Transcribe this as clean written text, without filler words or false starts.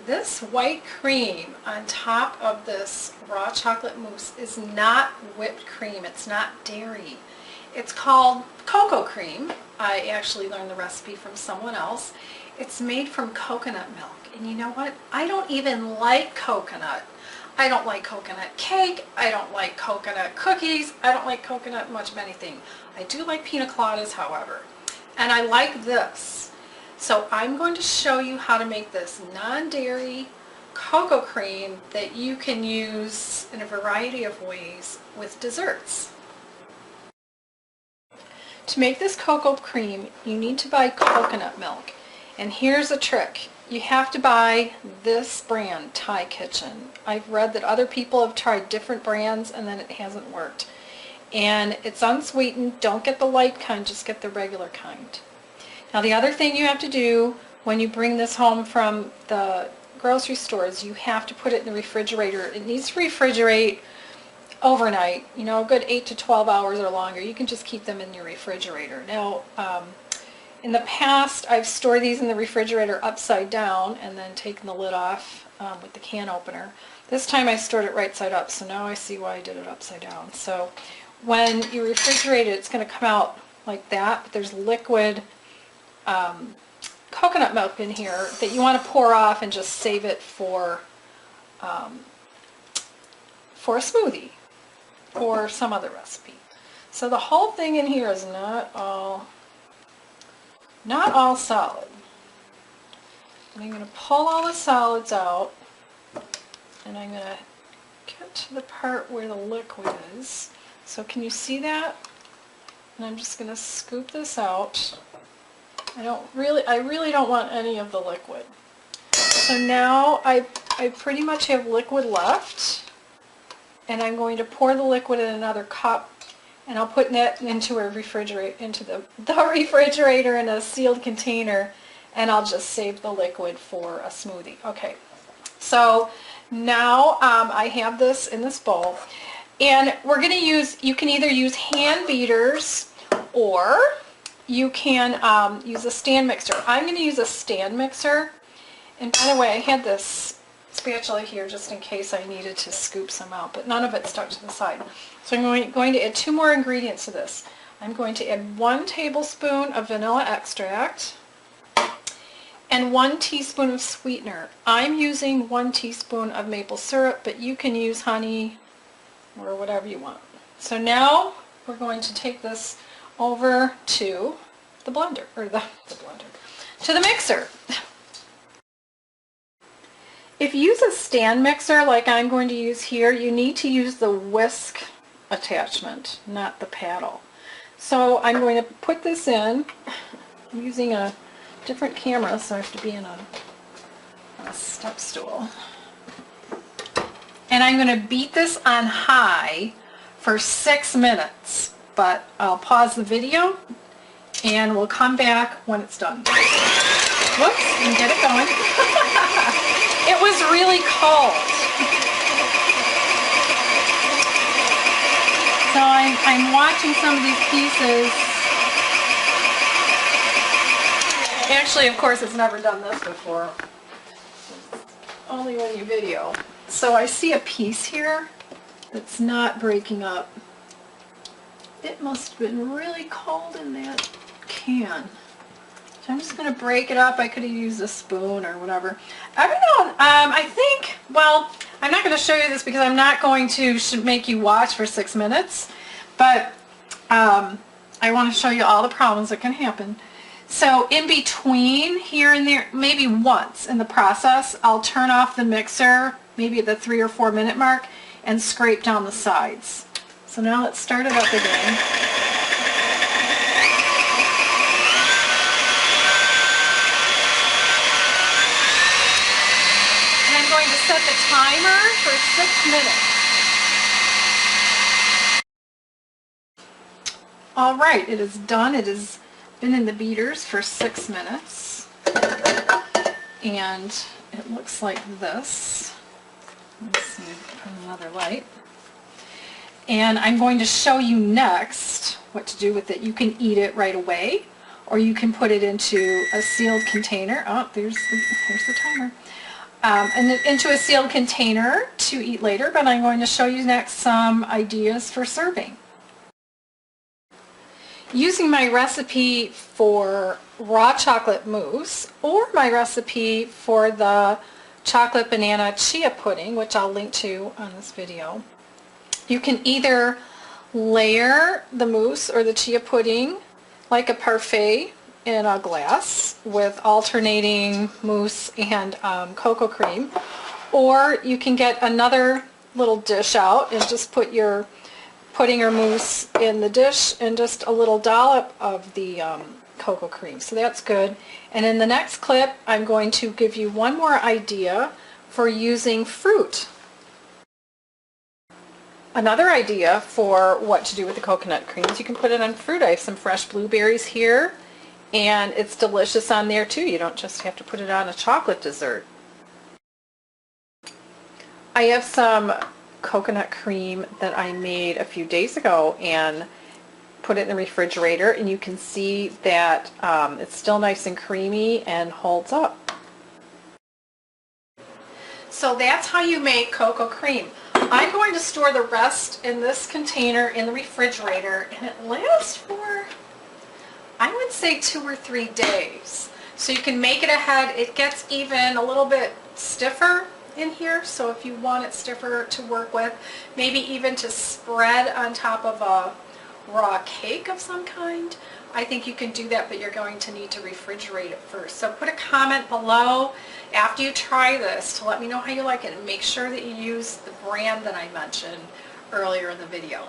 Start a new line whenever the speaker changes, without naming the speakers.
This white cream on top of this raw chocolate mousse is not whipped cream. It's not dairy. It's called Coco Cream. I actually learned the recipe from someone else. It's made from coconut milk. And you know what? I don't even like coconut. I don't like coconut cake. I don't like coconut cookies. I don't like coconut much of anything. I do like pina coladas, however. And I like this. So I'm going to show you how to make this non-dairy cocoa cream that you can use in a variety of ways with desserts. To make this cocoa cream, you need to buy coconut milk. And here's a trick. You have to buy this brand, Thai Kitchen. I've read that other people have tried different brands and then it hasn't worked. And it's unsweetened. Don't get the light kind, just get the regular kind. Now the other thing you have to do when you bring this home from the grocery stores, you have to put it in the refrigerator. It needs to refrigerate overnight, you know, a good 8 to 12 hours or longer. You can just keep them in your refrigerator. Now, in the past, I've stored these in the refrigerator upside down and then taken the lid off with the can opener. This time I stored it right side up, so now I see why I did it upside down. So when you refrigerate it, it's going to come out like that, but there's liquid coconut milk in here that you want to pour off and just save it for a smoothie or some other recipe. So the whole thing in here is not all solid. And I'm going to pull all the solids out and I'm going to get to the part where the liquid is. So can you see that? And I'm just going to scoop this out. I really don't want any of the liquid. So now I pretty much have liquid left, and I'm going to pour the liquid in another cup, and I'll put that into the refrigerator in a sealed container, and I'll just save the liquid for a smoothie. Okay, so now I have this in this bowl, and we're going to you can either use hand beaters or you can use a stand mixer. I'm going to use a stand mixer. And by the way, I had this spatula here just in case I needed to scoop some out, but none of it stuck to the side. So I'm going to add 2 more ingredients to this. I'm going to add 1 tablespoon of vanilla extract and 1 teaspoon of sweetener. I'm using 1 teaspoon of maple syrup, but you can use honey or whatever you want. So now we're going to take this over to the blender, or to the mixer. If you use a stand mixer like I'm going to use here, you need to use the whisk attachment, not the paddle. So I'm going to put this in. I'm using a different camera, so I have to be in a step stool. And I'm going to beat this on high for 6 minutes. But I'll pause the video and we'll come back when it's done. Whoops, and get it going. It was really cold. So I'm watching some of these pieces. Actually, of course, it's never done this before. Only when you video. So I see a piece here that's not breaking up. It must have been really cold in that can. So I'm just going to break it up. I could have used a spoon or whatever. I don't know. I think, well, I'm not going to show you this because I'm not going to make you watch for 6 minutes. But I want to show you all the problems that can happen. So in between here and there, maybe once in the process, I'll turn off the mixer, maybe at the 3 or 4 minute mark, and scrape down the sides. So now let's start it up again. And I'm going to set the timer for 6 minutes. All right, it is done. It has been in the beaters for 6 minutes. And it looks like this. Let's see, put another light. And I'm going to show you next what to do with it. You can eat it right away, or you can put it into a sealed container. Oh, there's the timer. and into a sealed container to eat later, but I'm going to show you next some ideas for serving. Using my recipe for raw chocolate mousse or my recipe for the chocolate banana chia pudding, which I'll link to on this video, you can either layer the mousse or the chia pudding like a parfait in a glass with alternating mousse and cocoa cream, or you can get another little dish out and just put your pudding or mousse in the dish and just a little dollop of the cocoa cream. So that's good. And in the next clip, I'm going to give you one more idea for using fruit. Another idea for what to do with the coconut cream is you can put it on fruit. I have some fresh blueberries here, and it's delicious on there too. You don't just have to put it on a chocolate dessert. I have some coconut cream that I made a few days ago and put it in the refrigerator, and you can see that it's still nice and creamy and holds up. So that's how you make cocoa cream. I'm going to store the rest in this container in the refrigerator, and it lasts for, I would say, 2 or 3 days. So you can make it ahead. It gets even a little bit stiffer in here, so if you want it stiffer to work with, maybe even to spread on top of a raw cake of some kind, I think you can do that, but you're going to need to refrigerate it first. So put a comment below after you try this to let me know how you like it, and make sure that you use the brand that I mentioned earlier in the video.